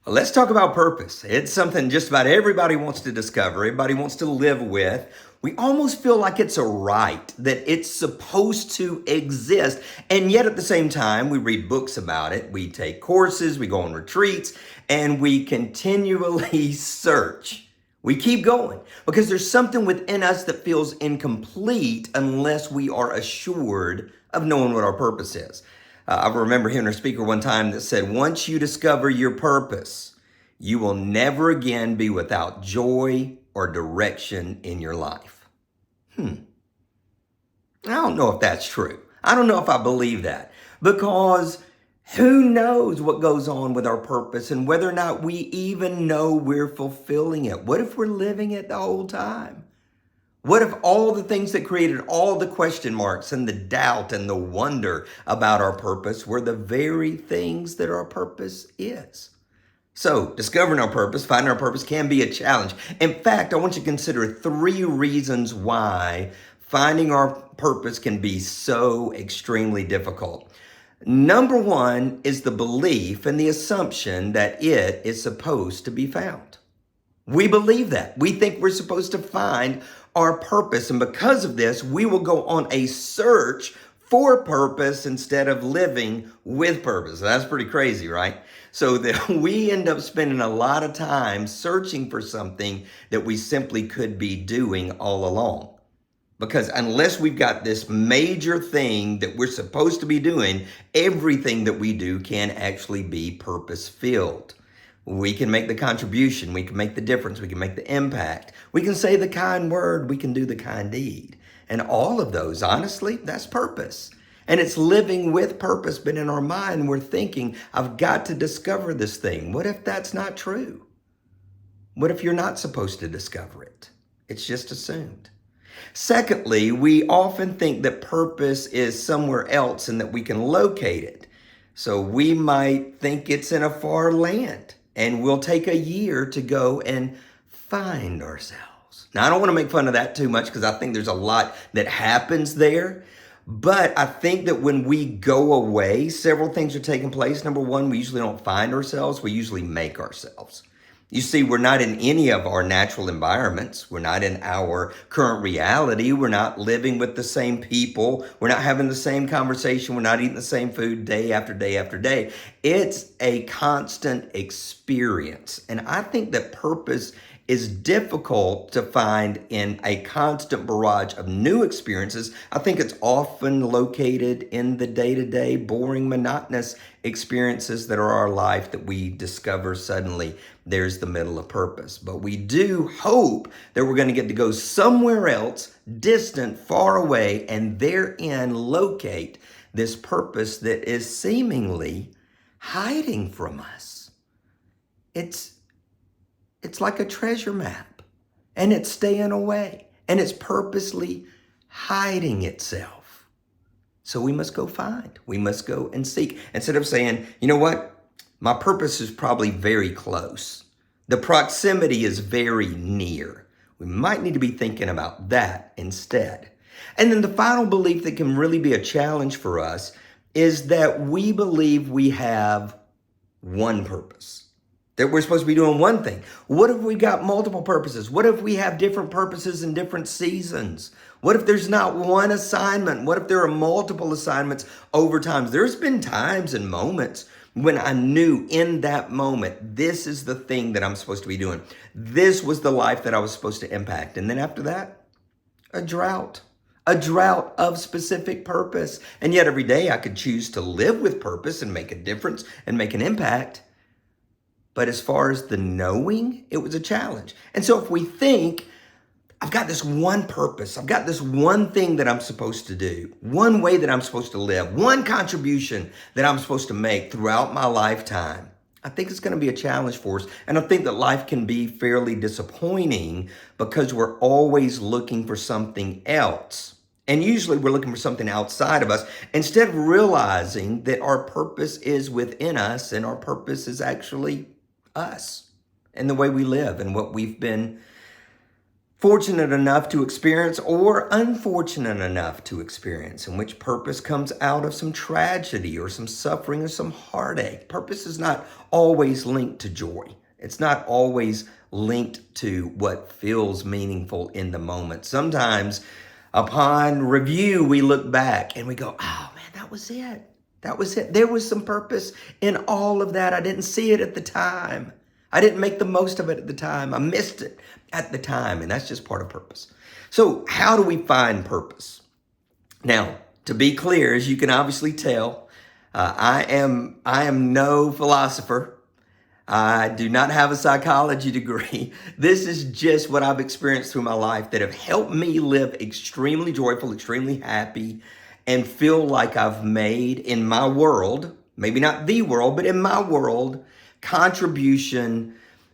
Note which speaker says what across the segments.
Speaker 1: Let's talk about purpose. It's something just about everybody wants to discover, everybody wants to live with. We almost feel like it's a right, that it's supposed to exist. And yet at the same time, we read books about it, we take courses, we go on retreats, and we continually search. We keep going because there's something within us that feels incomplete unless we are assured of knowing what our purpose is. I remember hearing a speaker one time that said, once you discover your purpose, you will never again be without joy or direction in your life. I don't know if that's true. I don't know if I believe that because who knows what goes on with our purpose and whether or not we even know we're fulfilling it. What if we're living it the whole time? What if all the things that created all the question marks and the doubt and the wonder about our purpose were the very things that our purpose is? So, discovering our purpose, finding our purpose can be a challenge. In fact, I want you to consider 3 reasons why finding our purpose can be so extremely difficult. Number 1 is the belief and the assumption that it is supposed to be found. We believe that. We think we're supposed to find our purpose. And because of this, we will go on a search for purpose instead of living with purpose. That's pretty crazy, right? So that we end up spending a lot of time searching for something that we simply could be doing all along. Because unless we've got this major thing that we're supposed to be doing, everything that we do can actually be purpose-filled. We can make the contribution, we can make the difference, we can make the impact, we can say the kind word, we can do the kind deed. And all of those, honestly, that's purpose. And it's living with purpose, but in our mind, we're thinking, I've got to discover this thing. What if that's not true? What if you're not supposed to discover it? It's just assumed. Secondly, we often think that purpose is somewhere else and that we can locate it. So we might think it's in a far land and we'll take a year to go and find ourselves. Now, I don't want to make fun of that too much because I think there's a lot that happens there. But I think that when we go away, several things are taking place. Number 1, we usually don't find ourselves. We usually make ourselves. You see, we're not in any of our natural environments. We're not in our current reality. We're not living with the same people. We're not having the same conversation. We're not eating the same food day after day after day. It's a constant experience. And I think that purpose is difficult to find in a constant barrage of new experiences. I think it's often located in the day-to-day, boring, monotonous experiences that are our life that we discover suddenly there's the middle of purpose. But we do hope that we're going to get to go somewhere else, distant, far away, and therein locate this purpose that is seemingly hiding from us. It's like a treasure map, and it's staying away, and it's purposely hiding itself. So we must go find, we must go and seek. Instead of saying, you know what? My purpose is probably very close. The proximity is very near. We might need to be thinking about that instead. And then the final belief that can really be a challenge for us is that we believe we have one purpose, that we're supposed to be doing one thing. What if we got multiple purposes? What if we have different purposes in different seasons? What if there's not one assignment? What if there are multiple assignments over time? There's been times and moments when I knew in that moment, this is the thing that I'm supposed to be doing. This was the life that I was supposed to impact. And then after that, a drought of specific purpose. And yet every day I could choose to live with purpose and make a difference and make an impact. But as far as the knowing, it was a challenge. And so if we think, I've got this one purpose, I've got this one thing that I'm supposed to do, one way that I'm supposed to live, one contribution that I'm supposed to make throughout my lifetime, I think it's going to be a challenge for us. And I think that life can be fairly disappointing because we're always looking for something else. And usually we're looking for something outside of us instead of realizing that our purpose is within us and our purpose is actually us and the way we live and what we've been fortunate enough to experience or unfortunate enough to experience, in which purpose comes out of some tragedy or some suffering or some heartache. Purpose is not always linked to joy. It's not always linked to what feels meaningful in the moment. Sometimes upon review, we look back and we go, oh man, that was it. That was it. There was some purpose in all of that. I didn't see it at the time. I didn't make the most of it at the time. I missed it at the time, and that's just part of purpose. So how do we find purpose? Now, to be clear, as you can obviously tell, I am no philosopher. I do not have a psychology degree. This is just what I've experienced through my life that have helped me live extremely joyful, extremely happy, and feel like I've made in my world, maybe not the world, but in my world, contribution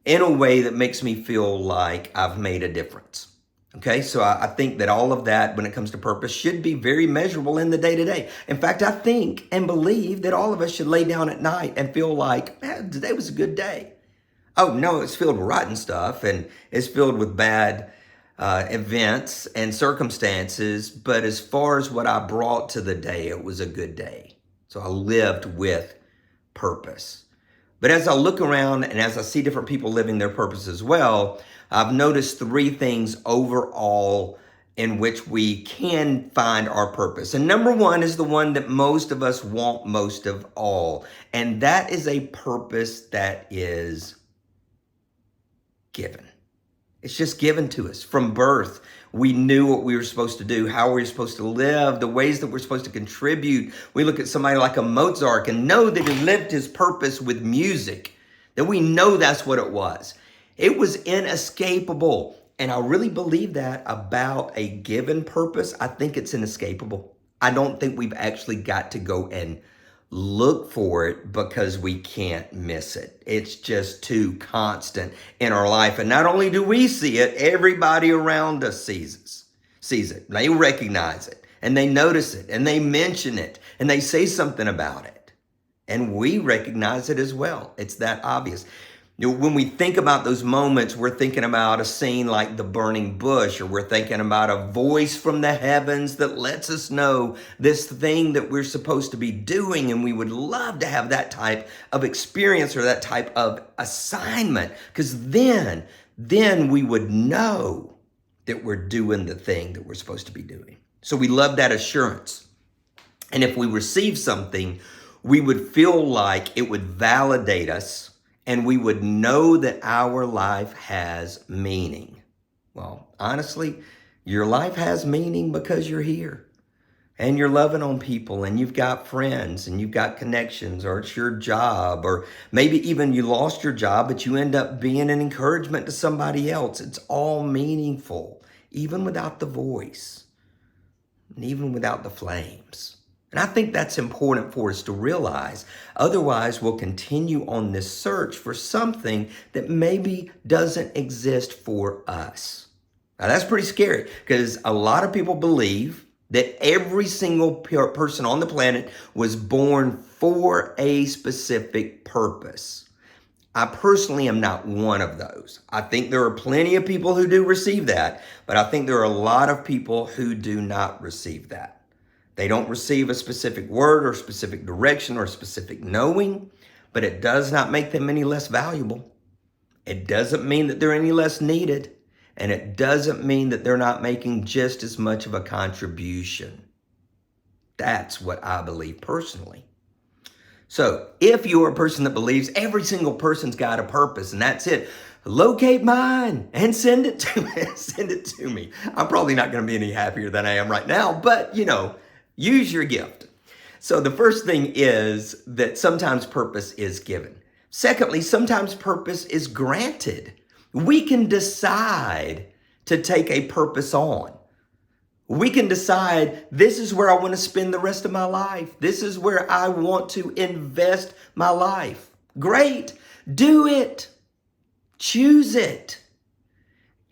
Speaker 1: in a way that makes me feel like I've made a difference. Okay, so I think that all of that, when it comes to purpose, should be very measurable in the day-to-day. In fact, I think and believe that all of us should lay down at night and feel like, man, today was a good day. Oh, no, it's filled with rotten stuff and it's filled with bad events and circumstances. But as far as what I brought to the day, it was a good day. So I lived with purpose. But as I look around and as I see different people living their purpose as well, I've noticed three things overall in which we can find our purpose. And number one is the one that most of us want most of all. And that is a purpose that is given. It's just given to us from birth. We knew what we were supposed to do, how we were supposed to live, the ways that we're supposed to contribute. We look at somebody like a Mozart and know that he lived his purpose with music, that we know that's what it was. It was inescapable. And I really believe that about a given purpose. I think it's inescapable. I don't think we've actually got to go and look for it because we can't miss it. It's just too constant in our life. And not only do we see it, everybody around us sees it. They recognize it and they notice it and they mention it and they say something about it. And we recognize it as well. It's that obvious. You know, when we think about those moments, we're thinking about a scene like the burning bush, or we're thinking about a voice from the heavens that lets us know this thing that we're supposed to be doing. And we would love to have that type of experience or that type of assignment, because then we would know that we're doing the thing that we're supposed to be doing. So we love that assurance. And if we receive something, we would feel like it would validate us. And we would know that our life has meaning. Well, honestly, your life has meaning because you're here. And you're loving on people and you've got friends and you've got connections, or it's your job, or maybe even you lost your job, but you end up being an encouragement to somebody else. It's all meaningful, even without the voice and even without the flames. And I think that's important for us to realize. Otherwise, we'll continue on this search for something that maybe doesn't exist for us. Now, that's pretty scary, because a lot of people believe that every single person on the planet was born for a specific purpose. I personally am not one of those. I think there are plenty of people who do receive that, but I think there are a lot of people who do not receive that. They don't receive a specific word or specific direction or specific knowing, but it does not make them any less valuable. It doesn't mean that they're any less needed, and it doesn't mean that they're not making just as much of a contribution. That's what I believe personally. So if you're a person that believes every single person's got a purpose and that's it, locate mine and send it to me. Send it to me. I'm probably not going to be any happier than I am right now, but use your gift. So the first thing is that sometimes purpose is given. Secondly, sometimes purpose is granted. We can decide to take a purpose on. We can decide, this is where I want to spend the rest of my life. This is where I want to invest my life. Great. Do it. Choose it.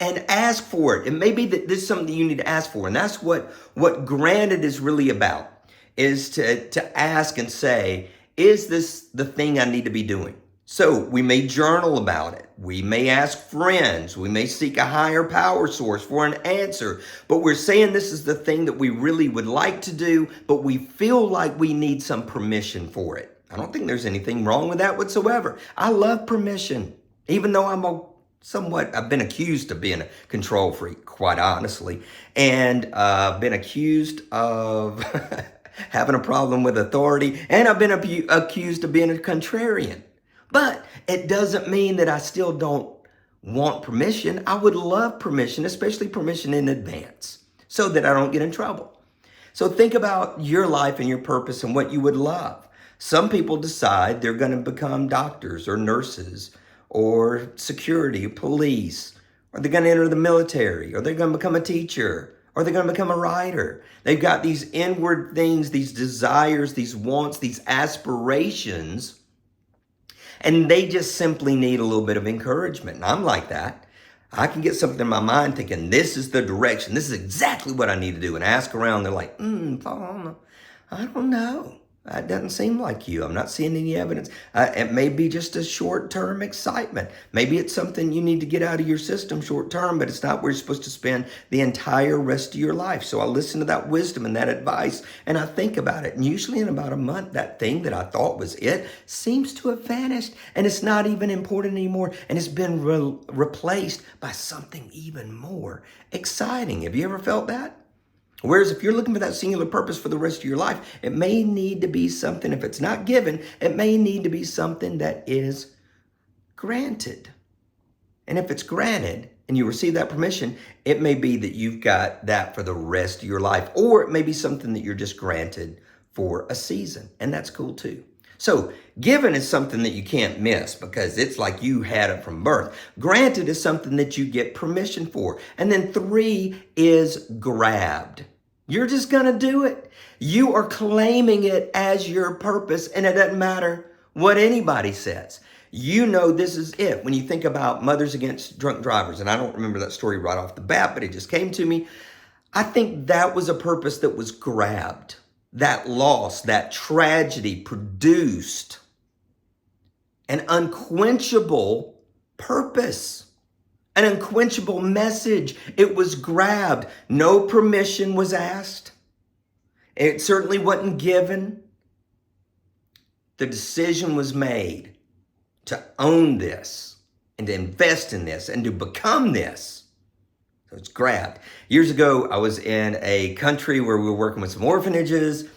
Speaker 1: And ask for it. And maybe this is something you need to ask for. And that's what granted is really about, is to ask and say, is this the thing I need to be doing? So we may journal about it. We may ask friends. We may seek a higher power source for an answer. But we're saying this is the thing that we really would like to do, but we feel like we need some permission for it. I don't think there's anything wrong with that whatsoever. I love permission, even though I've been accused of being a control freak, quite honestly, and been accused of having a problem with authority, and I've been accused of being a contrarian. But it doesn't mean that I still don't want permission. I would love permission, especially permission in advance, so that I don't get in trouble. So think about your life and your purpose and what you would love. Some people decide they're going to become doctors or nurses or security, police, or they're going to enter the military, or they're going to become a teacher, or they're going to become a writer. They've got these inward things, these desires, these wants, these aspirations, and they just simply need a little bit of encouragement. And I'm like that. I can get something in my mind thinking, this is the direction. This is exactly what I need to do. And ask around. They're like, Paul, I don't know. That doesn't seem like you. I'm not seeing any evidence. It may be just a short-term excitement. Maybe it's something you need to get out of your system short-term, but it's not where you're supposed to spend the entire rest of your life. So I listen to that wisdom and that advice, and I think about it. And usually in about a month, that thing that I thought was it seems to have vanished, and it's not even important anymore, and it's been replaced by something even more exciting. Have you ever felt that? Whereas if you're looking for that singular purpose for the rest of your life, it may need to be something, if it's not given, it may need to be something that is granted. And if it's granted and you receive that permission, it may be that you've got that for the rest of your life, or it may be something that you're just granted for a season, and that's cool too. So given is something that you can't miss because it's like you had it from birth. Granted is something that you get permission for. And then 3 is grabbed. You're just going to do it. You are claiming it as your purpose, and it doesn't matter what anybody says. You know this is it. When you think about Mothers Against Drunk Drivers, and I don't remember that story right off the bat, but it just came to me. I think that was a purpose that was grabbed. That loss, that tragedy produced an unquenchable purpose, an unquenchable message. It was grabbed. No permission was asked. It certainly wasn't given. The decision was made to own this and to invest in this and to become this. So it's grabbed. Years ago, I was in a country where we were working with some orphanages,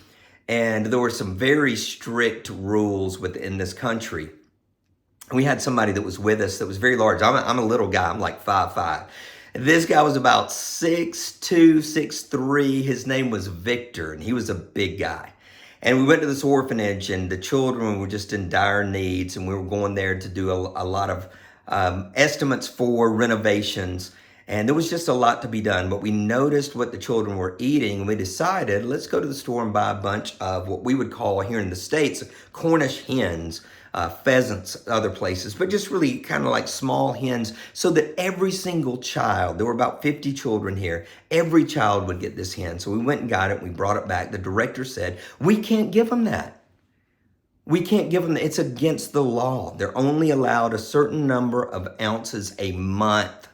Speaker 1: and there were some very strict rules within this country. We had somebody that was with us that was very large. I'm a little guy. I'm like 5'5". This guy was about 6'2", 6'3". His name was Victor, and he was a big guy. And we went to this orphanage, and the children were just in dire needs, and we were going there to do a lot of estimates for renovations. And there was just a lot to be done, but we noticed what the children were eating, and we decided, let's go to the store and buy a bunch of what we would call here in the States, Cornish hens, pheasants, other places, but just really kind of like small hens, so that every single child, there were about 50 children here, every child would get this hen. So we went and got it, we brought it back. The director said, we can't give them that. We can't give them that. It's against the law. They're only allowed a certain number of ounces a month.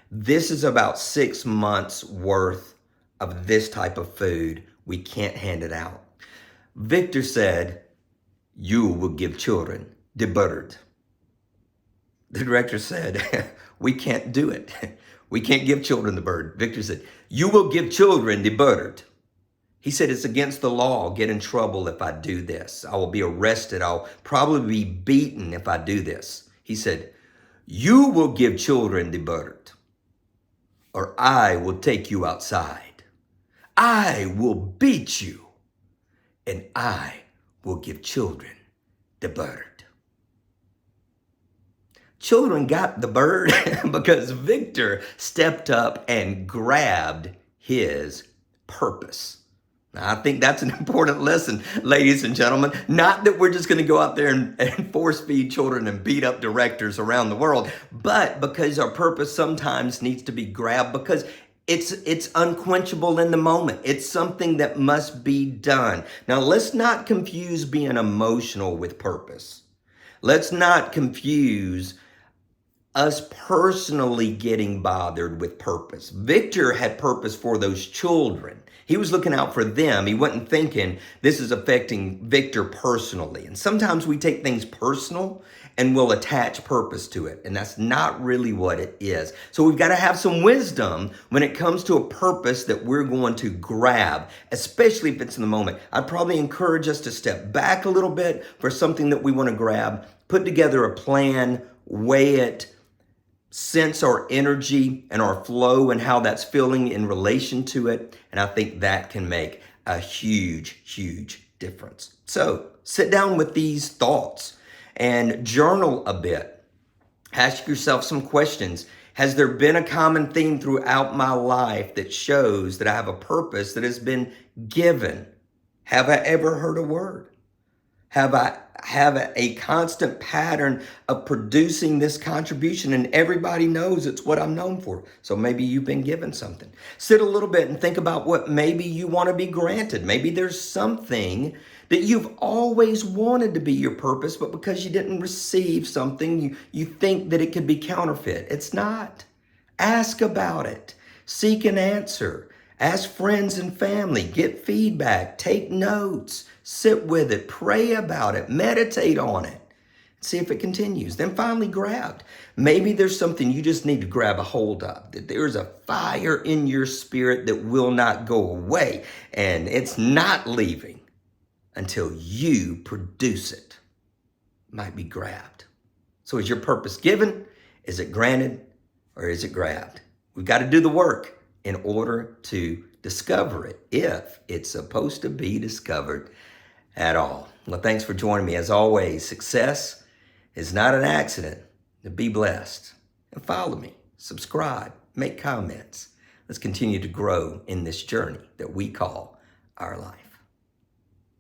Speaker 1: This is about 6 months worth of this type of food. We can't hand it out. Victor said, you will give children the bird. The director said, we can't do it. We can't give children the bird. Victor said, you will give children the bird. He said, it's against the law. I'll get in trouble if I do this. I will be arrested. I'll probably be beaten if I do this. He said, you will give children the bird, or I will take you outside. I will beat you, and I will give children the bird. Children got the bird because Victor stepped up and grabbed his purpose. Now, I think that's an important lesson, ladies and gentlemen. Not that we're just going to go out there and force feed children and beat up directors around the world, but because our purpose sometimes needs to be grabbed because it's unquenchable in the moment. It's something that must be done. Now, let's not confuse being emotional with purpose. Let's not confuse us personally getting bothered with purpose. Victor had purpose for those children. He was looking out for them. He wasn't thinking this is affecting Victor personally. And sometimes we take things personal and we'll attach purpose to it. And that's not really what it is. So we've got to have some wisdom when it comes to a purpose that we're going to grab, especially if it's in the moment. I'd probably encourage us to step back a little bit for something that we want to grab, put together a plan, weigh it, sense our energy and our flow and how that's feeling in relation to it. And I think that can make a huge, huge difference. So sit down with these thoughts and journal a bit. Ask yourself some questions. Has there been a common theme throughout my life that shows that I have a purpose that has been given? Have I ever heard a word? Have I have a constant pattern of producing this contribution, and everybody knows it's what I'm known for? So maybe you've been given something. Sit a little bit and think about what maybe you want to be granted. Maybe there's something that you've always wanted to be your purpose, but because you didn't receive something, you think that it could be counterfeit. It's not. Ask about it. Seek an answer. Ask friends and family. Get feedback. Take notes. Sit with it. Pray about it. Meditate on it. See if it continues. Then finally grab. Maybe there's something you just need to grab a hold of. That there's a fire in your spirit that will not go away. And it's not leaving until you produce it. Might be grabbed. So is your purpose given? Is it granted? Or is it grabbed? We've got to do the work in order to discover it, if it's supposed to be discovered at all. Well, thanks for joining me. As always, success is not an accident. Be blessed. And follow me. Subscribe. Make comments. Let's continue to grow in this journey that we call our life.